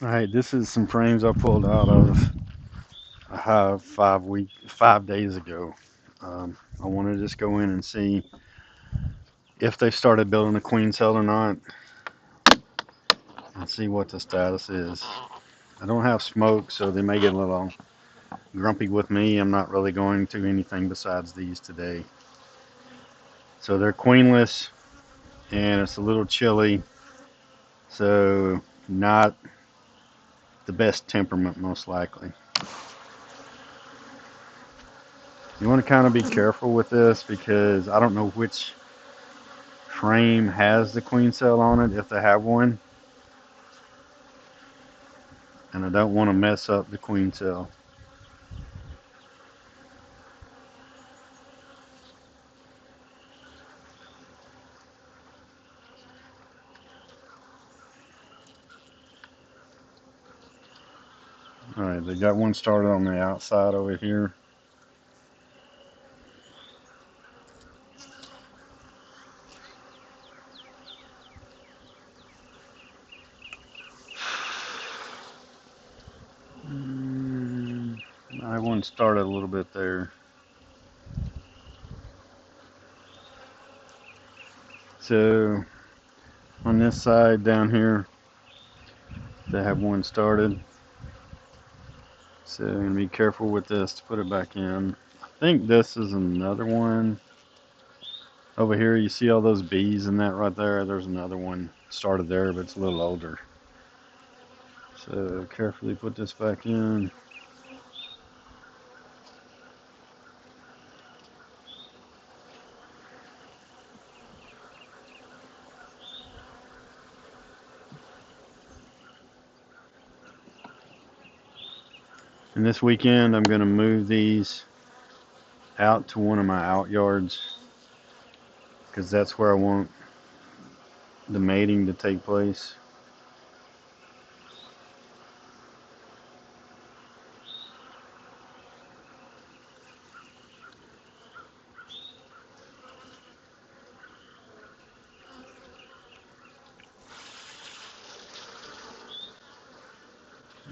Alright, this is some frames I pulled out of a hive 5 days ago. I want to just go in and see if they started building a queen cell or not, and see what the status is. I don't have smoke, so they may get a little grumpy with me. I'm not really going to anything besides these today. So they're queenless, and it's a little chilly, so not the best temperament most likely. You want to kind of be careful with this because I don't know which frame has the queen cell on it if they have one, and I don't want to mess up the queen cell. Alright, they got one started on the outside over here. I had one started a little bit there. So on this side down here, they have one started. So I'm gonna be careful with this to put it back in. I think this is another one. Over here, you see all those bees in that right there? There's another one started there, but it's a little older. So carefully put this back in. And this weekend, I'm gonna move these out to one of my out yards because that's where I want the mating to take place.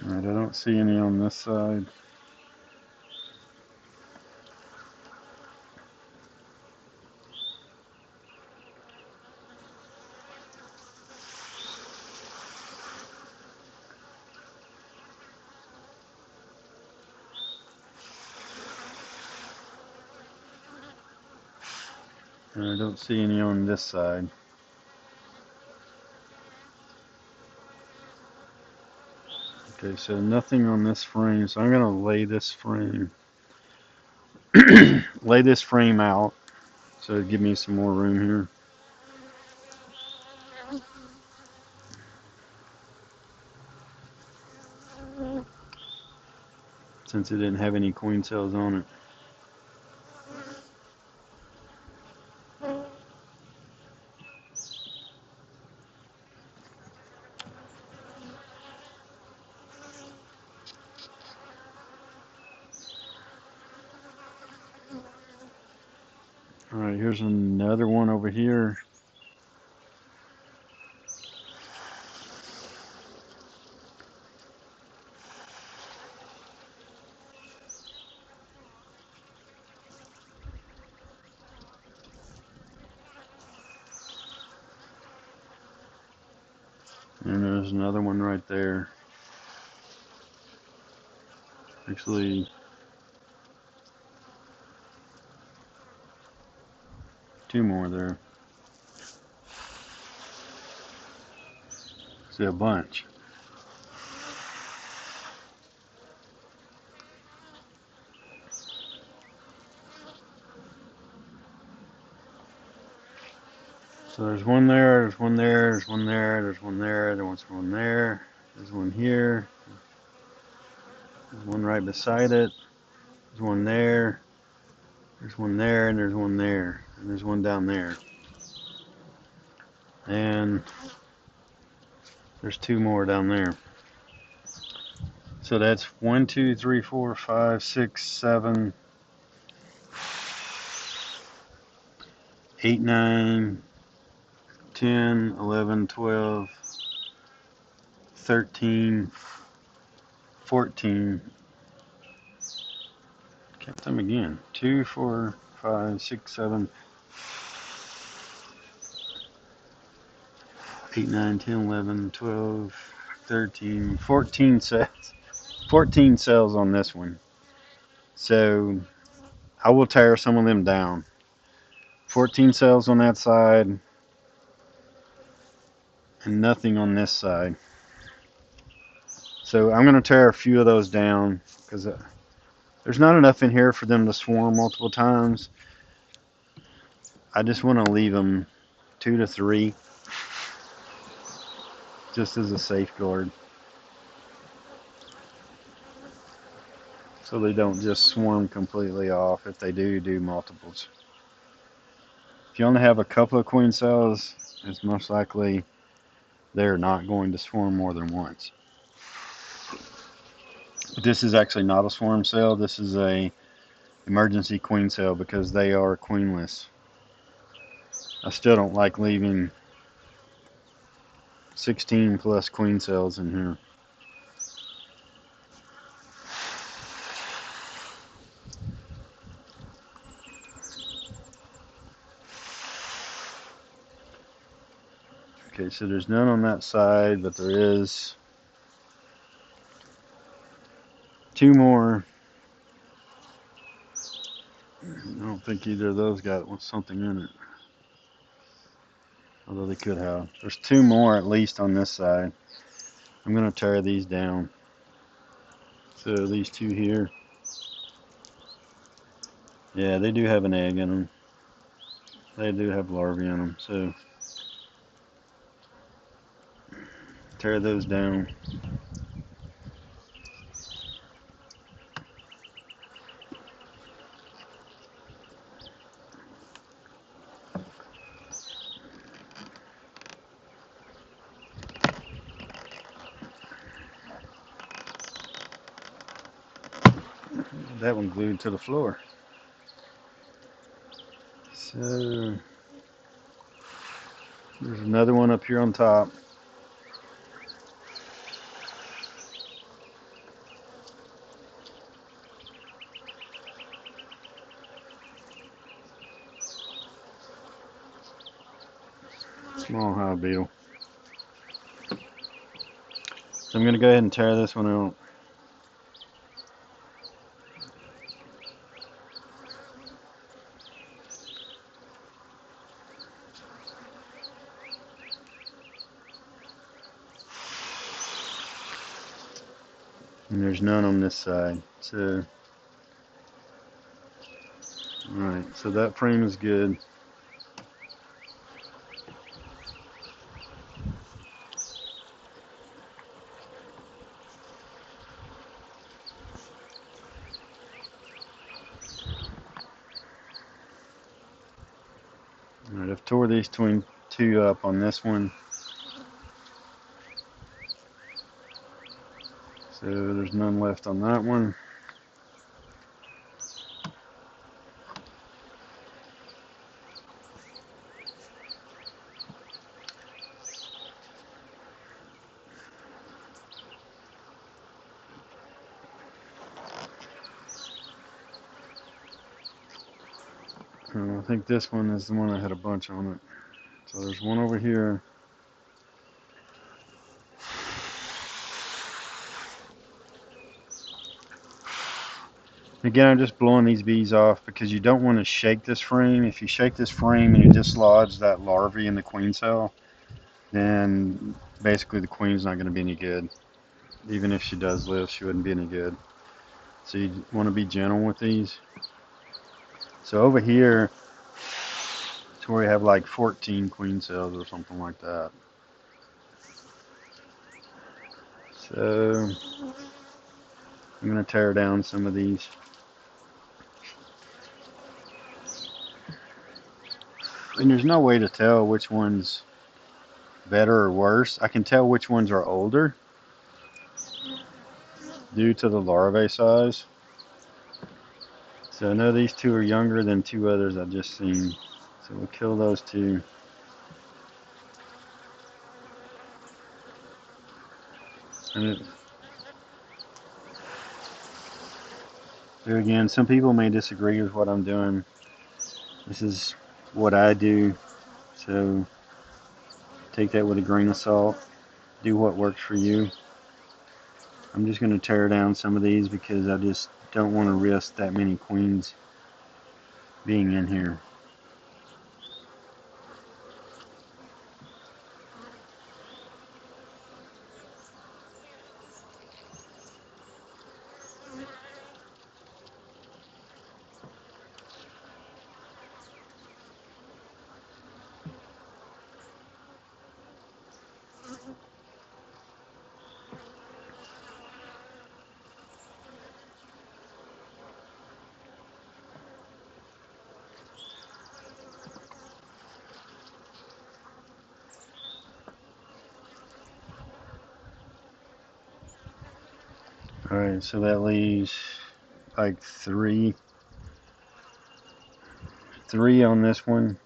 Alright, I don't see any on this side. And I don't see any on this side. Okay, so nothing on this frame. So I'm gonna lay this frame, lay this frame out, so give me some more room here. Since it didn't have any queen cells on it. Alright, here's another one over here. And there's another one right there. Actually, two more there. See a bunch. So there's one there, there's one there, there's one there, there's one there, there's one there, there's one here, there's one right beside it, there's one there, there's one there, and there's one there, and there's one down there. And there's two more down there. So that's 1, 2, 3, 4, 5, 6, 7, 8, 9, 10, 11, 12, 13, 14. Count them again. 2, 4, 5, 6, 7, 8, 9, 10, 11, 12, 13, 14 cells. 14 cells on this one. So I will tear some of them down. 14 cells on that side and nothing on this side. So I'm going to tear a few of those down because there's not enough in here for them to swarm multiple times. I just want to leave them 2 to 3 just as a safeguard so they don't just swarm completely off. If they do multiples. If you only have a couple of queen cells, it's most likely they're not going to swarm more than once. But this is actually not a swarm cell. This is a emergency queen cell because they are queenless. I still don't like leaving 16 plus queen cells in here. Okay, so there's none on that side, but there is 2 more. I don't think either of those got something in it. Although they could have. There's 2 more at least on this side. I'm going to tear these down. So these 2 here. Yeah, they do have an egg in them. They do have larvae in them. So tear those down. That one glued to the floor. So there's another one up here on top. Small hive beetle. So I'm going to go ahead and tear this one out. And there's none on this side. So, alright, so that frame is good. Alright, I've tore these 2 up on this one. So there's none left on that one. I think this one is the one that had a bunch on it. So there's one over here. Again, I'm just blowing these bees off because you don't want to shake this frame. If you shake this frame and you dislodge that larvae in the queen cell, then basically the queen's not going to be any good. Even if she does live, she wouldn't be any good. So you want to be gentle with these. So over here, it's where we have like 14 queen cells or something like that. So I'm going to tear down some of these. And there's no way to tell which one's better or worse. I can tell which ones are older due to the larvae size. So I know these 2 are younger than 2 others I've just seen. So we'll kill those 2. And there again, some people may disagree with what I'm doing. This is what I do, so take that with a grain of salt. Do what works for you. I'm just going to tear down some of these because I just don't want to risk that many queens being in here. Alright, so that leaves like three on this one.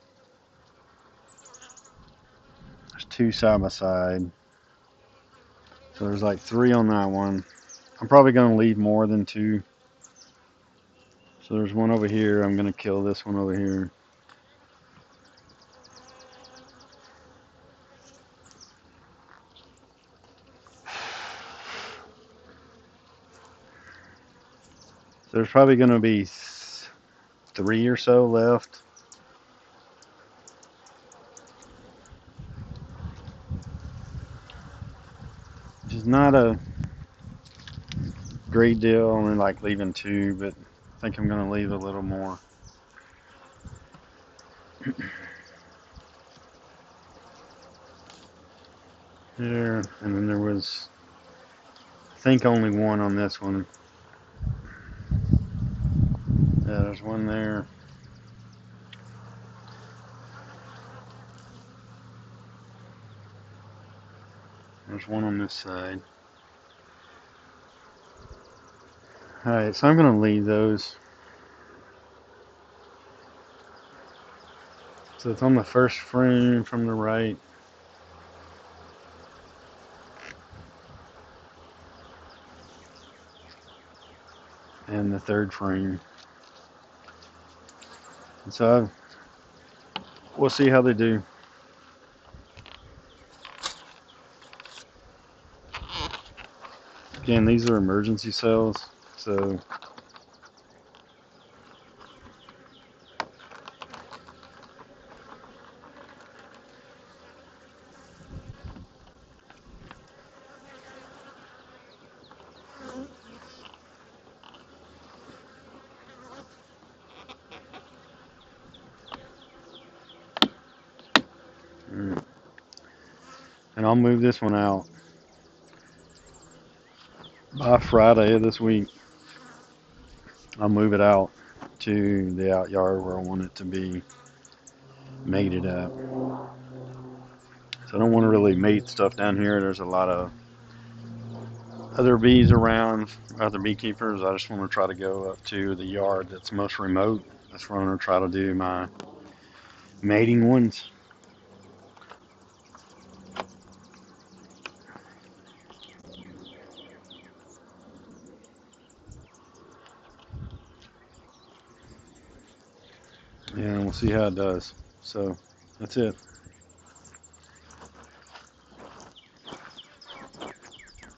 There's two side by side. So there's like three on that one. I'm probably going to leave more than two. So there's one over here. I'm going to kill this one over here. So there's probably going to be three or so left. Which is not a great deal. I only like leaving two, but I think I'm going to leave a little more. There, and then there was, I think, only one on this one. Yeah, there's one there. There's one on this side. Alright, so I'm going to leave those. So it's on the first frame from the right. And the third frame. And so we'll see how they do. Again, these are emergency cells, so and I'll move this one out by Friday of this week. I'll move it out to the out yard where I want it to be mated at. So I don't want to really mate stuff down here. There's a lot of other bees around, other beekeepers. I just want to try to go up to the yard that's most remote. That's where I'm going to try to do my mating ones. And we'll see how it does. So that's it.